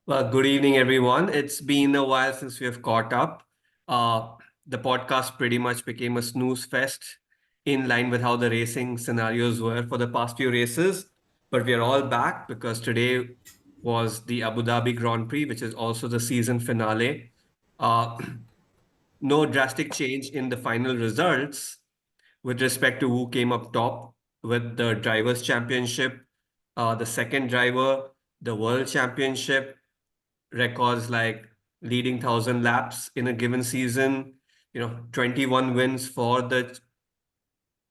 Well, good evening, everyone. It's been a while since we have caught up. Uh, the podcast pretty much became a snooze fest in line with how the racing scenarios were for the past few races. But we are all back because today was the Abu Dhabi Grand Prix, which is also the season finale. Uh, no drastic change in the final results with respect to who came up top with the Drivers' Championship, the second driver, the World Championship records like leading 1,000 laps in a given season, 21 wins for the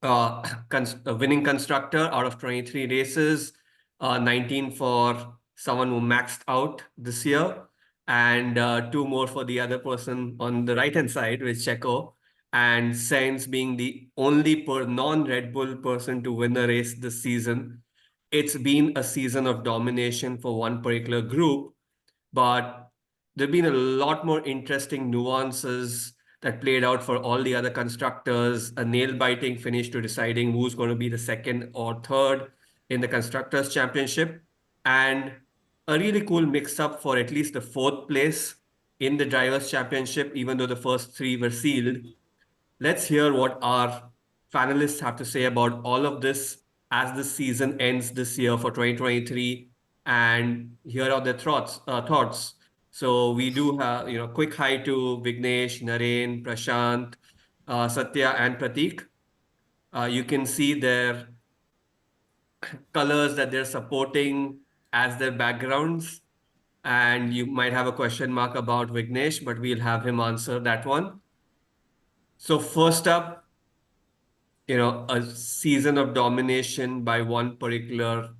winning constructor out of 23 races, 19 for someone who maxed out this year, and two more for the other person on the right-hand side with Checo, and Sainz being the only non-Red Bull person to win a race this season. It's been a season of domination for one particular group, but there've been a lot more interesting nuances that played out for all the other constructors, a nail-biting finish to deciding who's going to be the second or third in the Constructors' Championship, and a really cool mix-up for at least the fourth place in the Drivers' Championship, even though the first three were sealed. Let's hear what our panelists have to say about all of this as the season ends this year for 2023, and here are their thoughts. So we do have, quick hi to Vignesh, Naren, Prashanth, Sathya, and Prathik. You can see their colors that they're supporting as their backgrounds. And you might have a question mark about Vignesh, but we'll have him answer that one. So first up, a season of domination by one particular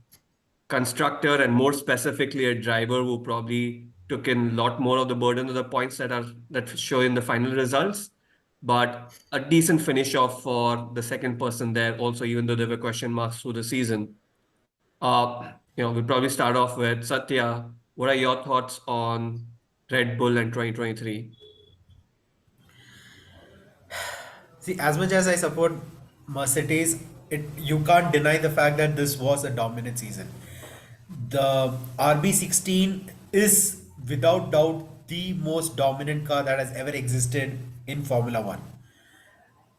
constructor, and more specifically a driver who probably took in a lot more of the burden of the points that show in the final results. But a decent finish off for the second person there also, even though there were question marks through the season. We'll probably start off with Satya. What are your thoughts on Red Bull and 2023? See, as much as I support Mercedes, you can't deny the fact that this was a dominant season. The RB16 is without doubt the most dominant car that has ever existed in Formula One.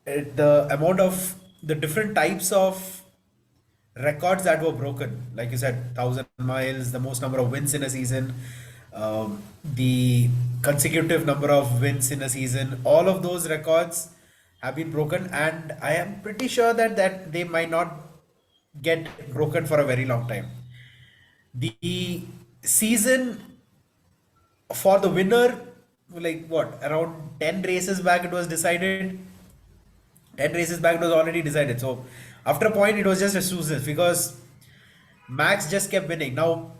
The amount of the different types of records that were broken, like you said, 1,000 miles, the most number of wins in a season, the consecutive number of wins in a season, all of those records have been broken, and I am pretty sure that they might not get broken for a very long time. The season for the winner, like what, around 10 races back, it was decided. 10 races back, it was already decided. So after a point, it was just a snooze because Max just kept winning. Now,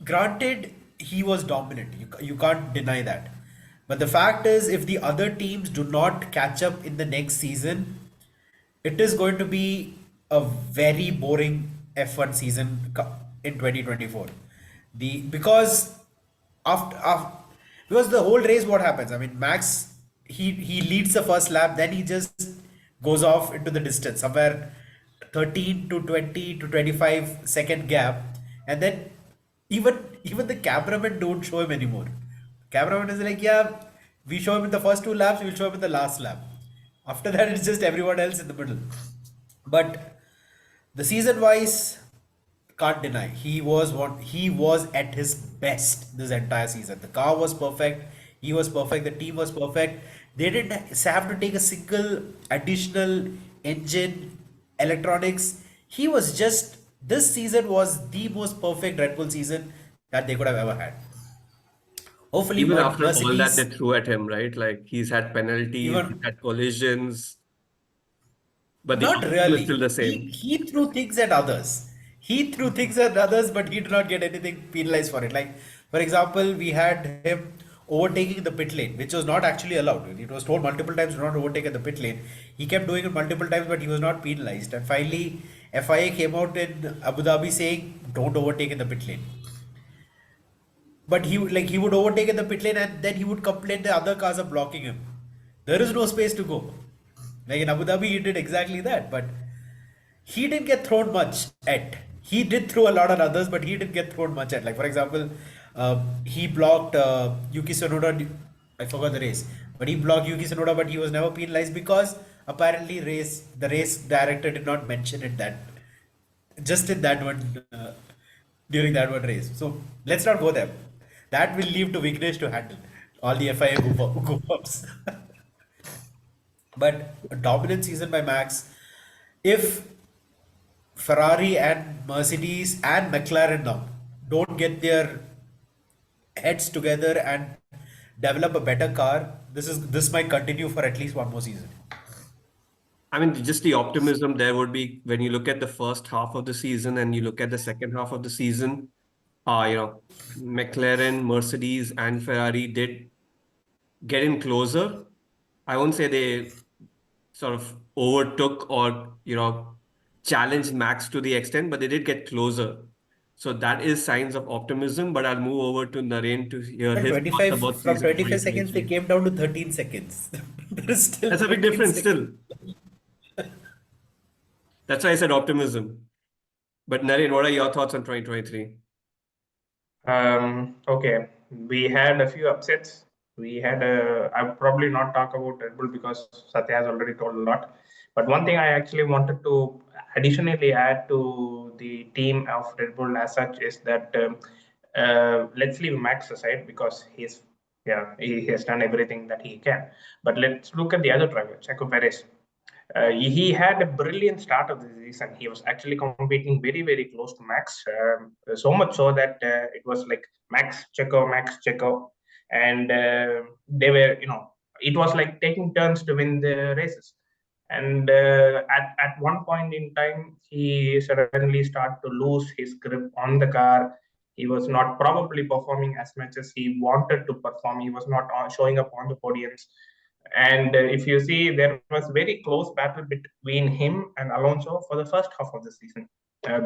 granted, he was dominant. You can't deny that. But the fact is, if the other teams do not catch up in the next season, it is going to be a very boring F1 season in 2024. After because the whole race, what happens? I mean, Max, he leads the first lap, then he just goes off into the distance somewhere 13 to 20 to 25 second gap, and then even the cameramen don't show him anymore. Cameraman is like, yeah, we show him in the first two laps, we'll show him in the last lap. After that, it's just everyone else in the middle. But the season wise, can't deny he was at his best this entire season. The car was perfect, he was perfect, the team was perfect. They didn't have to take a single additional engine, electronics. He was just This season was the most perfect Red Bull season that they could have ever had. Hopefully, Even after all that they Mercedes, threw at him, right? Like he's had penalties, he's even had collisions, but the not outcome is still really. the He same. he threw things at others. He threw things at others, but he did not get anything penalized for it. Like, for example, we had him overtaking the pit lane, which was not actually allowed. It was told multiple times do not overtake at the pit lane. He kept doing it multiple times, but he was not penalized. And finally, FIA came out in Abu Dhabi saying don't overtake in the pit lane. But he would overtake in the pit lane, and then he would complain the other cars are blocking him. There is no space to go. Like in Abu Dhabi, he did exactly that, but he didn't get thrown much at. He did throw a lot on others, but he didn't get thrown much at. Like, for example, He blocked Yuki Tsunoda. I forgot the race, but he blocked Yuki Tsunoda, but he was never penalized because apparently the race director did not mention it that just in that one during that one race. So let's not go there. That will leave to Vignesh to handle all the FIA goof ups. But a dominant season by Max. If Ferrari and Mercedes and McLaren now don't get their heads together and develop a better car, this might continue for at least one more season. I mean, just the optimism there would be when you look at the first half of the season and you look at the second half of the season. McLaren, Mercedes, and Ferrari did get in closer. I won't say they sort of overtook or challenged Max to the extent, but they did get closer. So that is signs of optimism. But I'll move over to Naren to hear But his thoughts 25 about from season 25 seconds they 2023. came down to 13 seconds. There is still That's a big 13 difference seconds. still. That's why I said optimism. But Naren, what are your thoughts on 2023? Okay, we had a few upsets. I'll probably not talk about Red Bull because Sathya has already told a lot. But one thing I actually wanted to additionally add to the team of Red Bull as such is that let's leave Max aside because he has done everything that he can. But let's look at the other driver, Checo Perez. He had a brilliant start of the season. He was actually competing very, very close to Max, so much so that it was like Max, Checo, and they were, it was like taking turns to win the races. And at one point in time, he suddenly started to lose his grip on the car. He was not probably performing as much as he wanted to perform. He was not showing up on the podiums. And if you see, there was very close battle between him and Alonso for the first half of the season,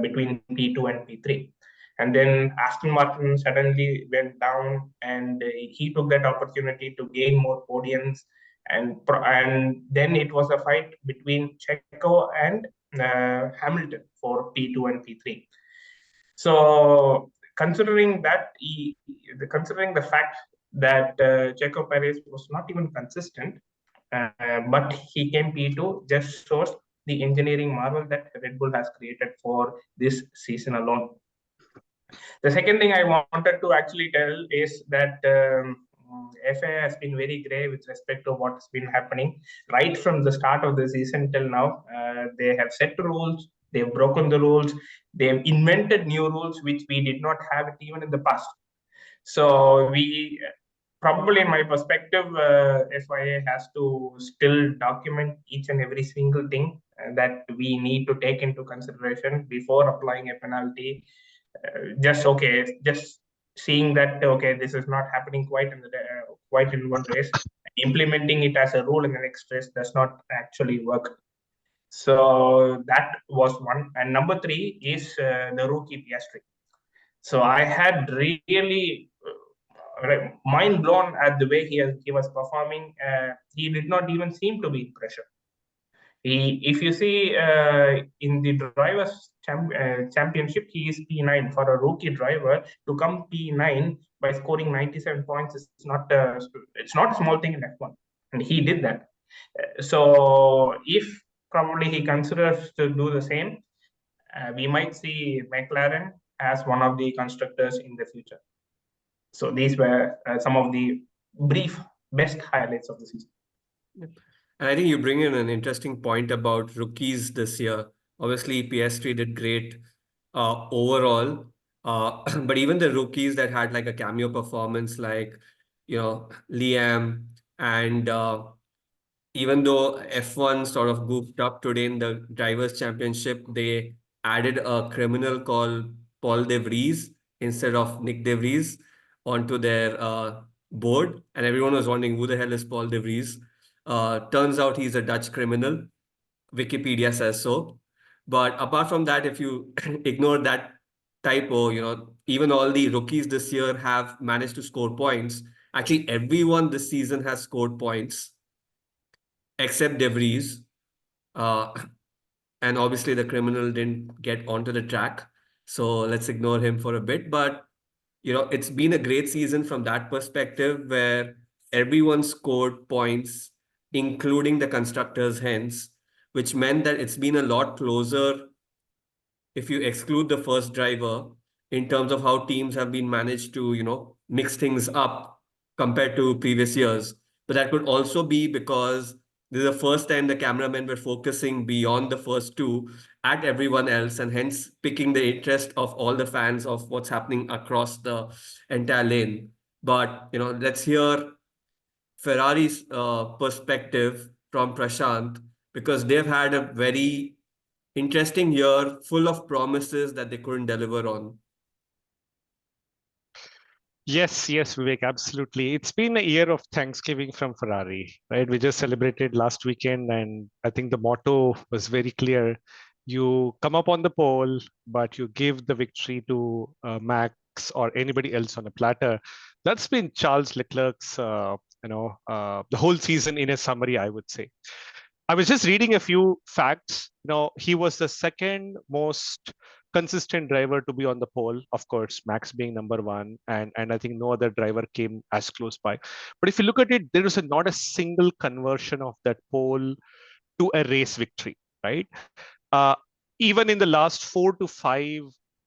between P2 and P3. And then Aston Martin suddenly went down, and he took that opportunity to gain more podiums. And then it was a fight between Checo and Hamilton for P2 and P3. So considering the fact that Checo Perez was not even consistent, but he came P2, just shows the engineering marvel that Red Bull has created for this season alone. The second thing I wanted to actually tell is that FIA has been very grey with respect to what's been happening right from the start of the season till now. They have set the rules, they've broken the rules, they've invented new rules which we did not have it even in the past. So we probably, in my perspective, FIA has to still document each and every single thing that we need to take into consideration before applying a penalty. Just seeing that this is not happening quite in one race, implementing it as a rule in the next race does not actually work. So that was one. And number three is the rookie Piastri. So I had really mind blown at the way he was performing. He did not even seem to be in pressure. If you see in the championship, he is P9 for a rookie driver to come P9 by scoring 97 points. It's not a small thing in F1, and he did that. So if probably he considers to do the same, we might see McLaren as one of the constructors in the future. So these were some of the brief best highlights of the season. And I think you bring in an interesting point about rookies this year. Obviously, PS3 did great overall, but even the rookies that had like a cameo performance, like Liam, and even though F1 sort of goofed up today in the Drivers' Championship, they added a criminal called Paul De Vries instead of Nick De Vries onto their board, and everyone was wondering who the hell is Paul De Vries. Turns out he's a Dutch criminal. Wikipedia says so. But apart from that, if you ignore that typo, even all the rookies this year have managed to score points. Actually, everyone this season has scored points except De Vries. And obviously the criminal didn't get onto the track. So let's ignore him for a bit. But it's been a great season from that perspective where everyone scored points, including the constructors, hence, which meant that it's been a lot closer if you exclude the first driver in terms of how teams have been managed to, mix things up compared to previous years. But that could also be because this is the first time the cameramen were focusing beyond the first two at everyone else and hence picking the interest of all the fans of what's happening across the entire lane. But, let's hear Ferrari's perspective from Prashanth because they've had a very interesting year full of promises that they couldn't deliver on. Yes, yes, Vivek, absolutely. It's been a year of Thanksgiving from Ferrari, right? We just celebrated last weekend, and I think the motto was very clear. You come up on the pole, but you give the victory to Max or anybody else on a platter. That's been Charles Leclerc's, the whole season in a summary, I would say. I was just reading a few facts. He was the second most consistent driver to be on the pole, of course, Max being number one, and I think no other driver came as close by. But if you look at it, there is not a single conversion of that pole to a race victory, right? Uh, Even in the last 4 to 5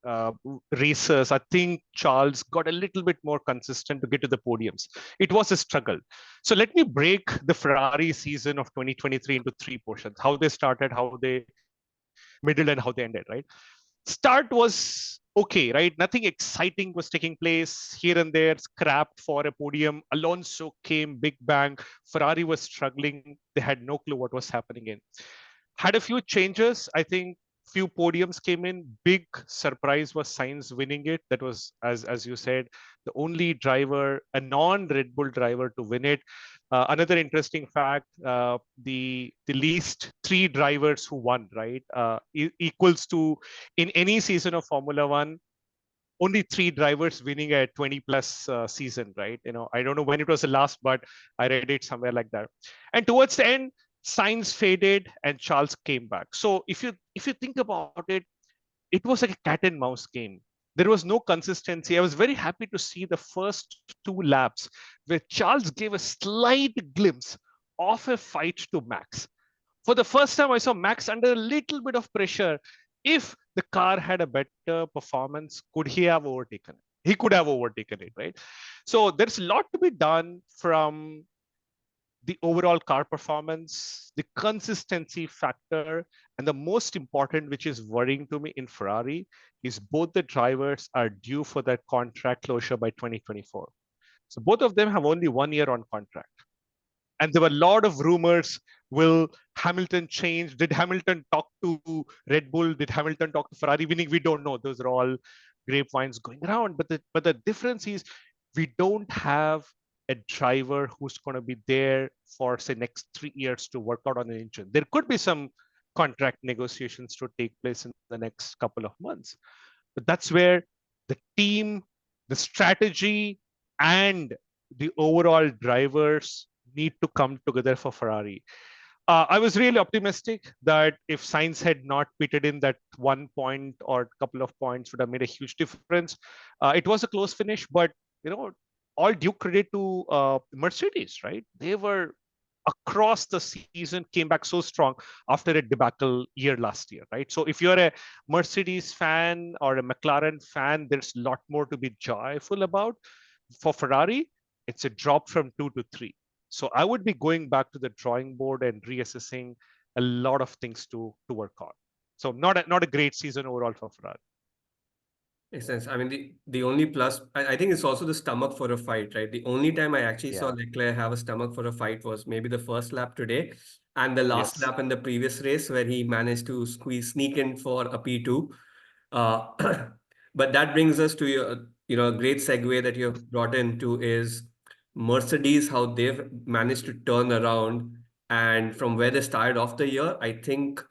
uh, racers, I think Charles got a little bit more consistent to get to the podiums. It was a struggle. So let me break the Ferrari season of 2023 into 3 portions: how they started, how they middle, and how they ended, right? Start was okay, right? Nothing exciting was taking place here and there, scrapped for a podium. Alonso came, big bang. Ferrari was struggling. They had no clue what was happening in. Had a few changes. I think few podiums came in. Big surprise was Sainz winning it. That was, as you said, the only driver, a non-Red Bull driver, to win it. Another interesting fact: the least 3 drivers who won, right, equals to, in any season of Formula One, only 3 drivers winning a 20 plus season, right? I don't know when it was the last, but I read it somewhere like that. And towards the end, Sainz faded and Charles came back. So if you think about it, it was like a cat and mouse game. There was no consistency. I was very happy to see the first 2 laps where Charles gave a slight glimpse of a fight to Max. For the first time, I saw Max under a little bit of pressure. If the car had a better performance, could he have overtaken it? He could have overtaken it, right? So there's a lot to be done from the overall car performance, the consistency factor, and the most important, which is worrying to me in Ferrari, is both the drivers are due for that contract closure by 2024. So both of them have only 1 year on contract. And there were a lot of rumors. Will Hamilton change? Did Hamilton talk to Red Bull? Did Hamilton talk to Ferrari winning? We don't know. Those are all grapevines going around. But the difference is we don't have a driver who's going to be there for, say, next 3 years to work out on an engine. There could be some contract negotiations to take place in the next couple of months. But that's where the team, the strategy, and the overall drivers need to come together for Ferrari. I was really optimistic that if Sainz had not pitted in, that 1 point or couple of points would have made a huge difference. It was a close finish, but all due credit to Mercedes, right? They were across the season, came back so strong after a debacle year last year, right? So if you're a Mercedes fan or a McLaren fan, there's a lot more to be joyful about. For Ferrari, it's a drop from 2 to 3. So I would be going back to the drawing board and reassessing a lot of things to work on. So not a great season overall for Ferrari. Makes sense. I mean, the only plus, I think it's also the stomach for a fight, right? The only time I actually saw Leclerc have a stomach for a fight was maybe the first lap today and the last lap in the previous race where he managed to sneak in for a P2. But that brings us to a great segue that you have brought into is Mercedes, how they've managed to turn around. And from where they started off the year, I think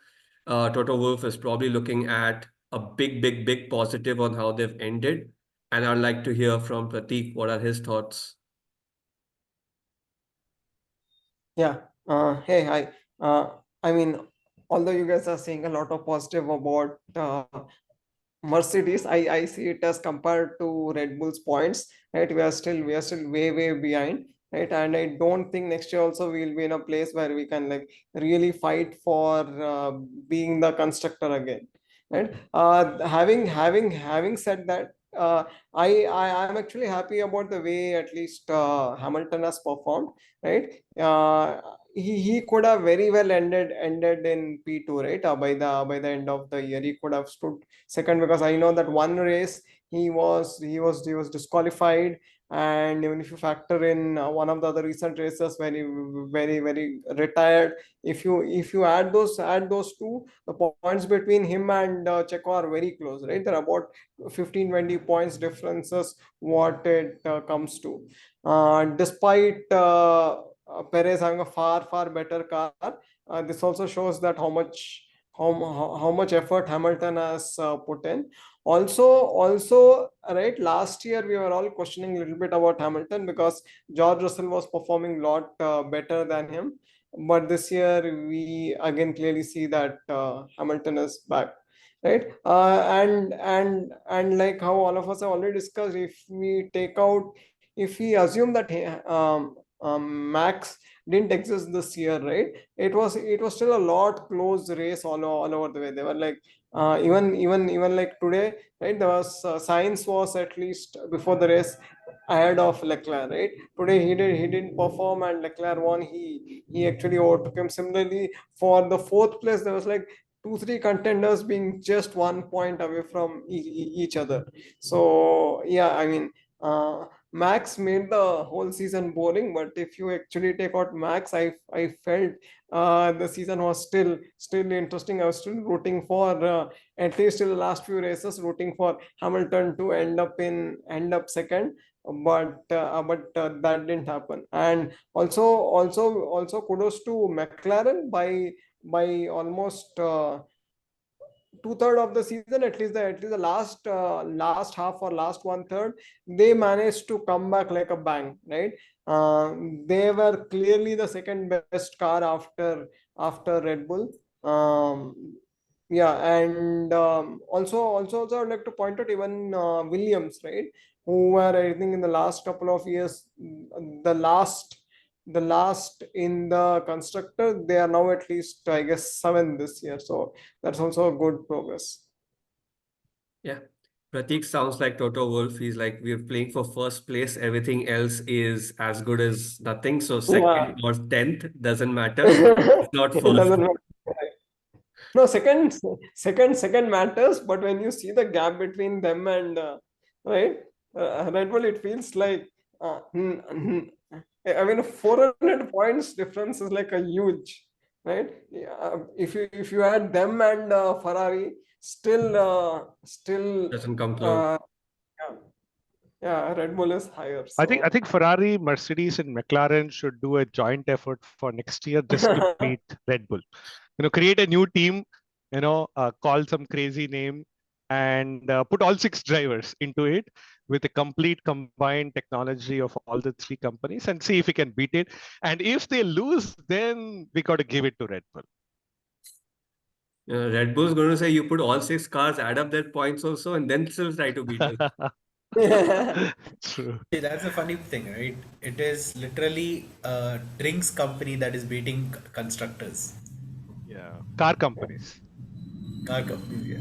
Toto Wolff is probably looking at a big positive on how they've ended. And I'd like to hear from Pratik, what are his thoughts? Yeah. Hey, hi. I mean, although you guys are saying a lot of positive about Mercedes, I see it as compared to Red Bull's points, right? We are still way behind, right? And I don't think next year also we'll be in a place where we can like really fight for being the constructor again, right? Having said that, I'm actually happy about the way at least Hamilton has performed, right? He could have very well ended in P2, right? By the end of the year, he could have stood second, because I know that one race he was disqualified. And even if you factor in one of the other recent races where he very retired, if you add those two, the points between him and Checo are very close, right? They're about 15-20 points differences what it comes to. Despite Perez having a far better car, this also shows that how much effort Hamilton has put in. Also, right, last year we were all questioning a little bit about Hamilton because George Russell was performing a lot better than him. But this year we again clearly see that Hamilton is back, right? And like how all of us have already discussed, if we assume that Max didn't exist this year, right? It was still a lot close race all over the way. They were like even like today, right? There was Sainz was at least before the race ahead of Leclerc, right? Today he didn't perform and Leclerc won. He actually overtook him. Similarly, for the fourth place, there was like two three contenders being just 1 point away from each other. So yeah, I mean, Max made the whole season boring, but if you actually take out Max, I felt the season was still interesting. I was still rooting for at least till the last few races, rooting for Hamilton to end up second. But that didn't happen. And also kudos to McLaren by almost two-third of the season, at least the last half or last one-third, they managed to come back like a bang, right? They were clearly the second best car after Red Bull. Yeah, and also I'd like to point out even Williams, right? Who were, I think, in the last couple of years, the last in the constructor, they are now at least, I guess, seven this year. So that's also a good progress. Yeah. Pratik sounds like Toto Wolff. He's like, we're playing for first place. Everything else is as good as nothing. So Yeah. second or 10th doesn't matter. It's not It first. doesn't matter. No, second matters, but when you see the gap between them and right, Red Bull, it feels like I mean, 400 points difference is like a huge, right? Yeah, if you add them and Ferrari, still Doesn't come close. uh, yeah, yeah, Red Bull is higher. I think So Ferrari, Mercedes, and McLaren should do a joint effort for next year just to beat Red Bull. Create a new team. Call some crazy name and put all six drivers into it with a complete combined technology of all the three companies and see if we can beat it. And if they lose, then we got to give it to Red Bull. Red Bull's going to say you put all six cars, add up their points also, and then still try to beat us. True. See, that's a funny thing, right? It is literally a drinks company that is beating constructors, Yeah. Car companies. car companies. Yeah.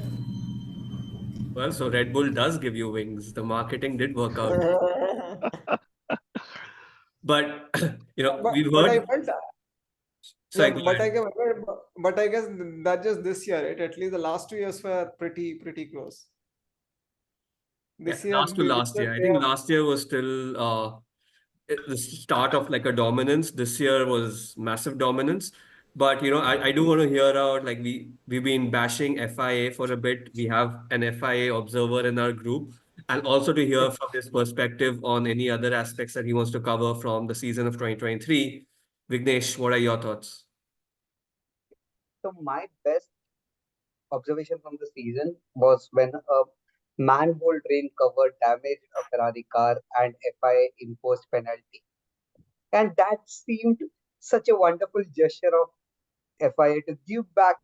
Well, so Red Bull does give you wings. The marketing did work out. But, we've but I heard. felt Sorry, yeah, go but I ahead. guess, but I guess that just this year, right? At least the last 2 years were pretty close. Yeah, This year, last to last year. I think last year was still the start of like a dominance. This year was massive dominance. But I do want to hear out, like we've been bashing FIA for a bit. We have an FIA observer in our group, and also to hear from his perspective on any other aspects that he wants to cover from the season of 2023. Vignesh, what are your thoughts? So my best observation from the season was when a manhole drain cover damaged a Ferrari car and FIA imposed penalty. And that seemed such a wonderful gesture of FIA to give back.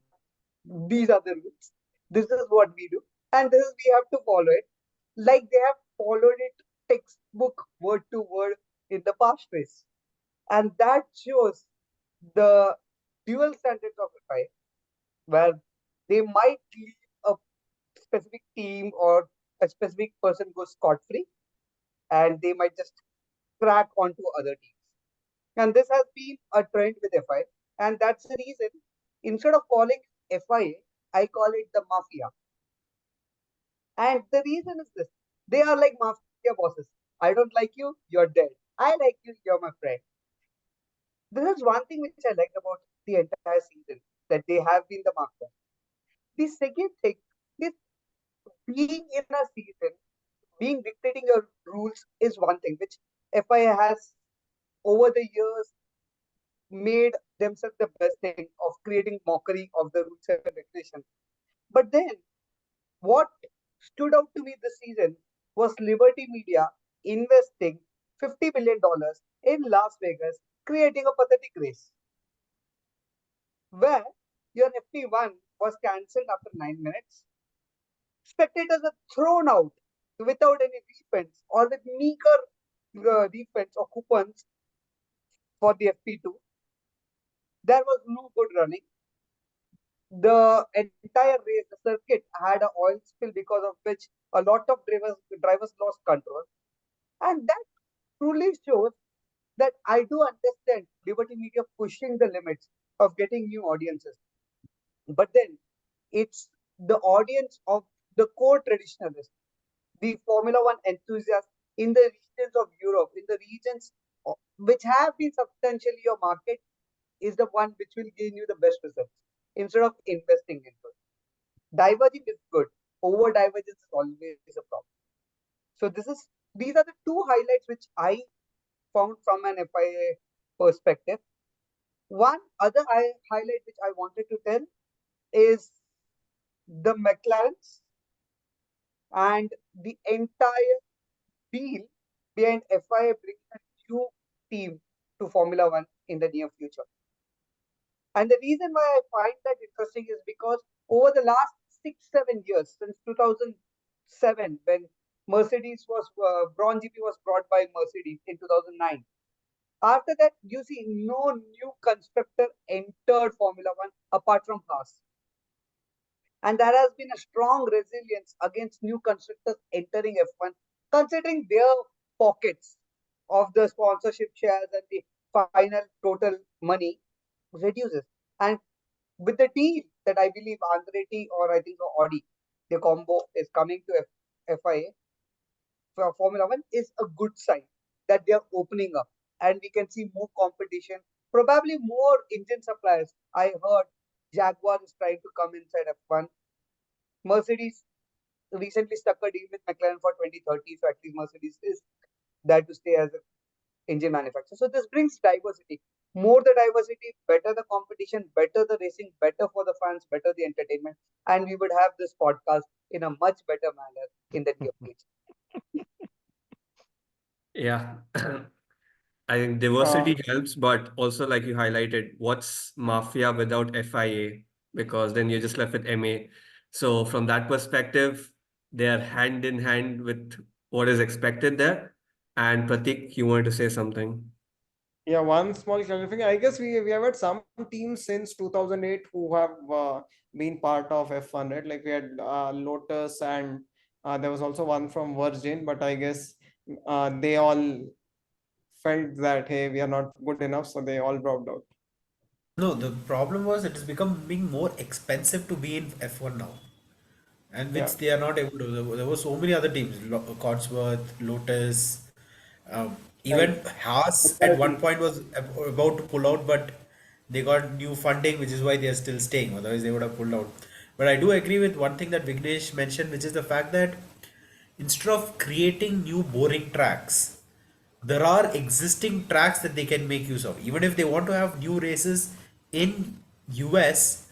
These are the rules. This is what we do. And this is, we have to follow it like they have followed it textbook word to word in the past race. And that shows the dual standards of FI, where they might leave a specific team or a specific person go scot free, and they might just crack onto other teams. And this has been a trend with FI, and that's the reason instead of calling FIA, I call it the mafia. And the reason is this: they are like mafia bosses. I don't like you, you're dead. I like you, you're my friend. This is one thing which I liked about the entire season, that they have been the mafia. The second thing is, being in a season, being dictating your rules is one thing which FIA has over the years made themselves the best thing of creating mockery of the rules and regulations. But then what stood out to me this season was Liberty Media investing $50 million in Las Vegas, creating a pathetic race where your FP1 was cancelled after 9 minutes. Spectators are thrown out without any refunds or with meager refunds or coupons for the FP2. There was no good running. The entire race, the circuit had an oil spill because of which a lot of drivers lost control. And that truly shows that I do understand Liberty Media pushing the limits of getting new audiences. But then it's the audience of the core traditionalists, the Formula One enthusiasts in the regions of Europe, in the regions which have been substantially your market, is the one which will gain you the best results instead of investing into it. Diverging is good. Over divergence is always a problem. So these are the two highlights which I found from an FIA perspective. One other highlight which I wanted to tell is the McLarens and the entire deal behind FIA bringing a new team to Formula One in the near future. And the reason why I find that interesting is because over the last 6-7 years, since 2007, when Mercedes was Braun GP was brought by Mercedes in 2009. After that, you see no new constructor entered Formula One apart from Haas. And there has been a strong resilience against new constructors entering F1, considering their pockets of the sponsorship shares and the final total money reduces. And with the deal that I believe Andretti or I think Audi, the combo is coming to FIA for Formula One, is a good sign that they are opening up and we can see more competition, probably more engine suppliers. I heard Jaguar is trying to come inside F1. Mercedes recently struck a deal with McLaren for 2030, so at least Mercedes is there to stay as an engine manufacturer. So this brings diversity. More the diversity, better the competition, better the racing, better for the fans, better the entertainment, and we would have this podcast in a much better manner in the near future. Yeah. I think diversity helps, but also like you highlighted, what's mafia without FIA? Because then you're just left with MA. So from that perspective, they are hand in hand with what is expected there. And Pratik, you wanted to say something? Yeah, one small clarification. I guess we have had some teams since 2008 who have been part of F1, right? Like we had Lotus and there was also one from Virgin, but I guess they all felt that, hey, we are not good enough, so they all dropped out. No, the problem was it is becoming more expensive to be in F1 now, and Yeah. which they are not able to. There were so many other teams, Cotsworth, Lotus, Right. even Haas at one point was about to pull out, but they got new funding, which is why they are still staying. Otherwise, they would have pulled out. But I do agree with one thing that Vignesh mentioned, which is the fact that instead of creating new boring tracks, there are existing tracks that they can make use of. Even if they want to have new races in US,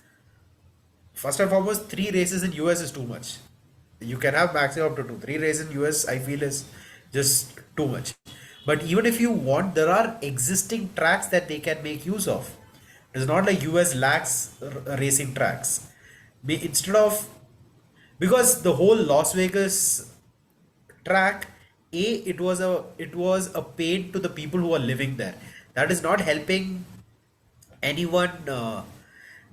first and foremost, 3 races in US is too much. You can have maximum up to two. 3 races in US, I feel, is just too much. But even if you want, there are existing tracks that they can make use of. It's not like US lacks racing tracks. Instead of because the whole Las Vegas track, it was a pain to the people who are living there. That is not helping anyone.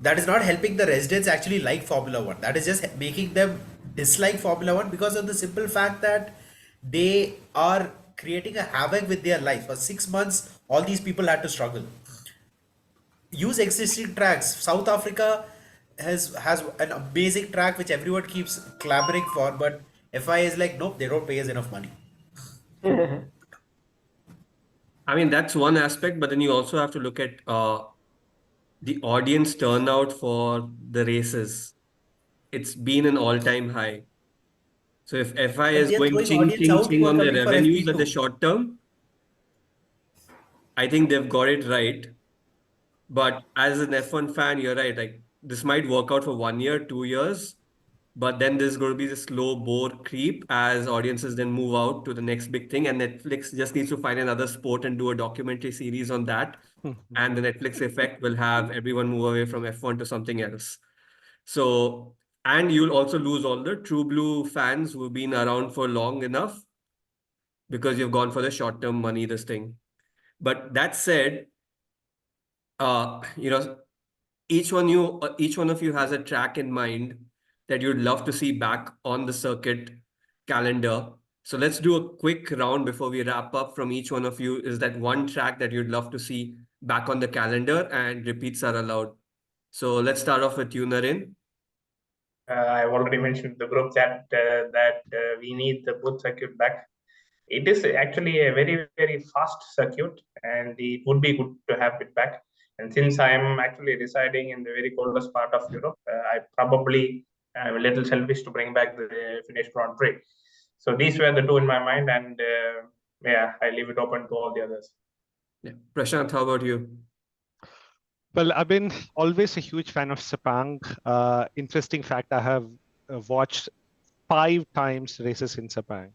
That is not helping the residents actually like Formula One. That is just making them dislike Formula One because of the simple fact that they are creating a havoc with their life. For 6 months, all these people had to struggle. Use existing tracks. South Africa has an amazing track which everyone keeps clamoring for, but FI is like, nope, they don't pay us enough money. I mean, that's one aspect, but then you also have to look at the audience turnout for the races. It's been an all-time high. So if FI But is they're going throwing ching, audience ching, out who ching are on their coming for revenues at the FP2. short term, I think they've got it right. But as an F1 fan, you're right. Like this might work out for 1 year, 2 years, but then there's going to be this slow bore creep as audiences then move out to the next big thing. And Netflix just needs to find another sport and do a documentary series on that. And the Netflix effect will have everyone move away from F1 to something else. So, and you'll also lose all the true blue fans who've been around for long enough because you've gone for the short term money, this thing. But that said, you know, each one of you has a track in mind that you'd love to see back on the circuit calendar. So let's do a quick round before we wrap up from each one of you. Is that one track that you'd love to see back on the calendar, and repeats are allowed? So let's start off with you, Naren. I've already mentioned the group chat that we need the boot circuit back. It is actually a very, very fast circuit, and it would be good to have it back. And since I am actually residing in the very coldest part of Europe, I probably am a little selfish to bring back the Finnish Grand Prix. So these were the two in my mind, and yeah, I leave it open to all the others. Yeah. Prashanth, how about you? Well, I've been always a huge fan of Sepang. Interesting fact, I have watched 5 times races in Sepang.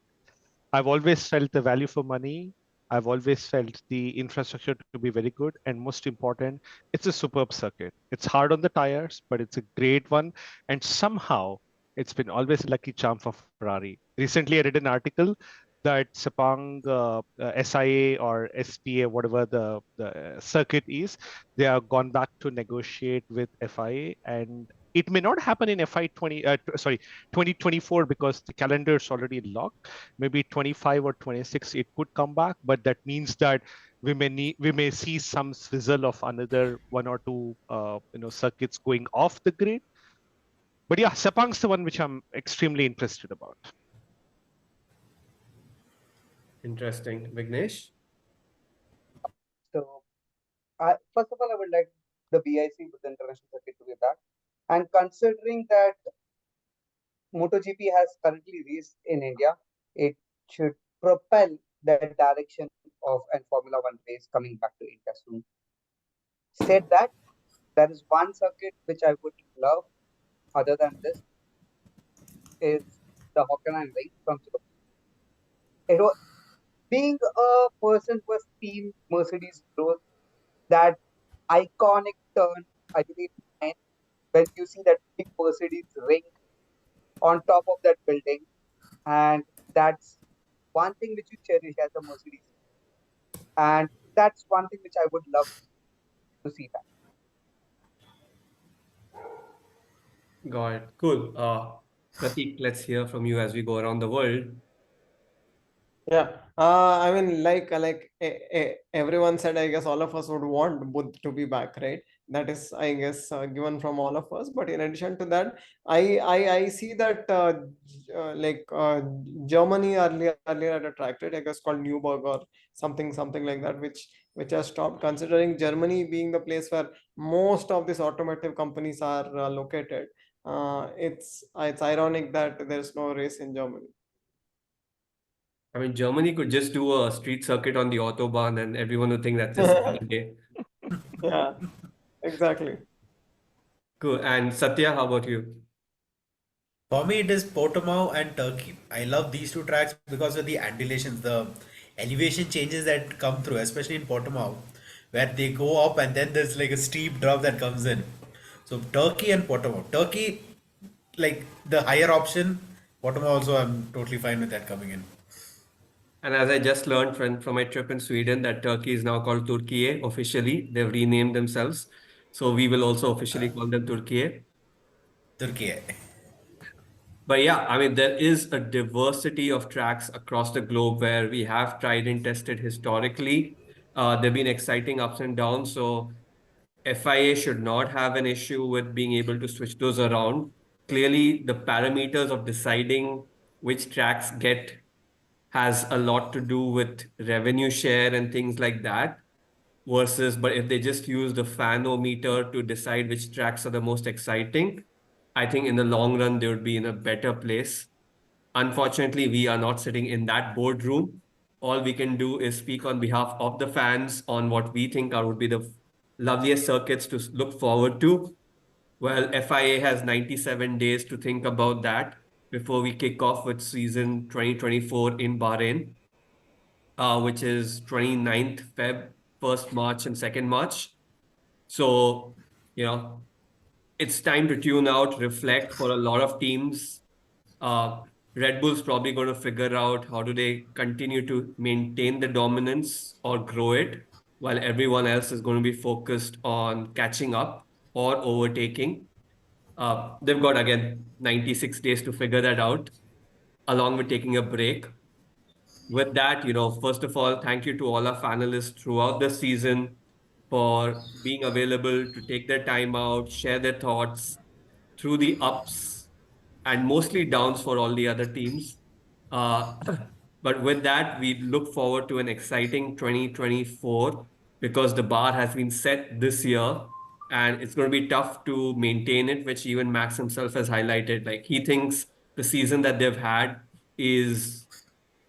I've always felt the value for money. I've always felt the infrastructure to be very good. And most important, it's a superb circuit. It's hard on the tires, but it's a great one. And somehow it's been always a lucky charm for Ferrari. Recently, I read an article that Sepang SIA or SPA, whatever the circuit is, they have gone back to negotiate with FIA, and it may not happen in FI 2024 because the calendar is already locked. Maybe 25 or 26 it could come back, but that means that we may see some swizzle of another 1 or 2 circuits going off the grid. But yeah, Sepang's the one which I'm extremely interested about. Interesting. Vignesh? So, first of all, I would like the BIC with the international circuit to be back. And considering that MotoGP has currently raced in India, it should propel the direction of a Formula One race coming back to India soon. Said that, there is one circuit which I would love other than this is the Hockenheim Ring from Singapore. It was, being a person who has seen Mercedes growth, that iconic turn, I believe, and when you see that big Mercedes ring on top of that building, and that's one thing which you cherish as a Mercedes, and that's one thing which I would love to see back. Got it. Cool. Pratik, let's hear from you as we go around the world. Yeah, I mean, everyone said, I guess all of us would want Buddh to be back, right? That is, I guess, given from all of us. But in addition to that, I see that Germany earlier had a track, right? I guess called Newburgh or something like that, which has stopped. Considering Germany being the place where most of these automotive companies are located, it's ironic that there's no race in Germany. I mean, Germany could just do a street circuit on the Autobahn and everyone would think that's just a day. Yeah, exactly. Cool. And Satya, how about you? For me, it is Portimao and Turkey. I love these two tracks because of the undulations, the elevation changes that come through, especially in Portimao, where they go up and then there's like a steep drop that comes in. So Turkey and Portimao. Turkey, like the higher option, bottom also, I'm totally fine with that coming in. And as I just learned from my trip in Sweden, that Turkey is now called Turkiye officially. They've renamed themselves. So we will also officially call them Turkiye. Turkey. But yeah, I mean, there is a diversity of tracks across the globe where we have tried and tested historically. There have been exciting ups and downs. So FIA should not have an issue with being able to switch those around. Clearly, the parameters of deciding which tracks get has a lot to do with revenue share and things like that. Versus, but if they just use the fanometer to decide which tracks are the most exciting, I think in the long run, they would be in a better place. Unfortunately, we are not sitting in that boardroom. All we can do is speak on behalf of the fans on what we think are would be the loveliest circuits to look forward to. Well, FIA has 97 days to think about that before we kick off with season 2024 in Bahrain, which is 29th Feb, 1st March, and 2nd March. So, it's time to tune out, reflect for a lot of teams. Red Bull's probably going to figure out how do they continue to maintain the dominance or grow it, while everyone else is going to be focused on catching up or overtaking. They've got, again, 96 days to figure that out, along with taking a break. With that, first of all, thank you to all our panelists throughout the season for being available to take their time out, share their thoughts through the ups and mostly downs for all the other teams. Uh, but with that, we look forward to an exciting 2024 because the bar has been set this year and it's going to be tough to maintain it, which even Max himself has highlighted. Like he thinks the season that they've had is,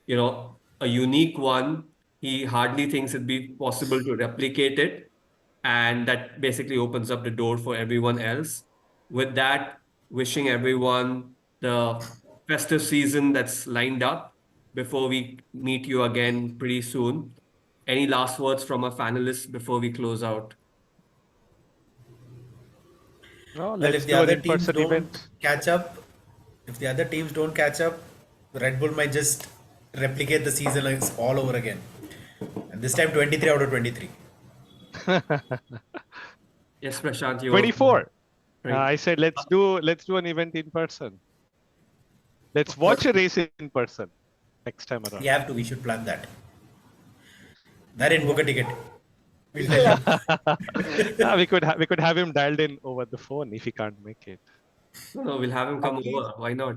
a unique one. He hardly thinks it'd be possible to replicate it. And that basically opens up the door for everyone else. With that, wishing everyone the festive season that's lined up before we meet you again pretty soon. Any last words from our panelists before we close out? No, Well, let's if the do an other teams in-person don't event. catch up, if the other teams don't catch up, Red Bull might just replicate the season all over again. And this time, 23 out of 23. Yes, Prashanth, you 24. Right. I said let's do an event in person. Let's watch a race in person next time around. We have to. We should plan that. Naren, book a ticket. We'll tell you. We could have him dialed in over the phone if he can't make it. No, we'll have him come over. Why not?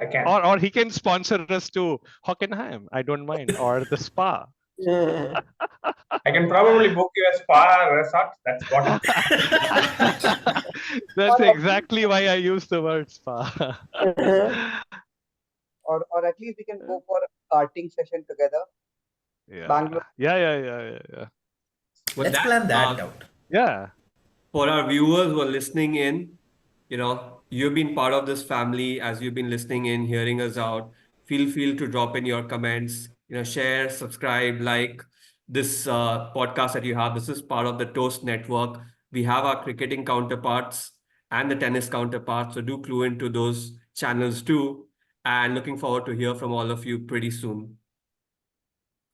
I can. Or he can sponsor us to Hockenheim. I don't mind. Or the spa. I can probably book you a spa resort. That's what. That's exactly why I use the word spa. Or at least we can go for a karting session together. Yeah. Bangalore. Yeah. With Let's plan that out. Yeah. For our viewers who are listening in, you've been part of this family as you've been listening in, hearing us out. Feel free to drop in your comments, share, subscribe, like this podcast that you have. This is part of the Toast Network. We have our cricketing counterparts and the tennis counterparts. So do clue into those channels too. And looking forward to hear from all of you pretty soon.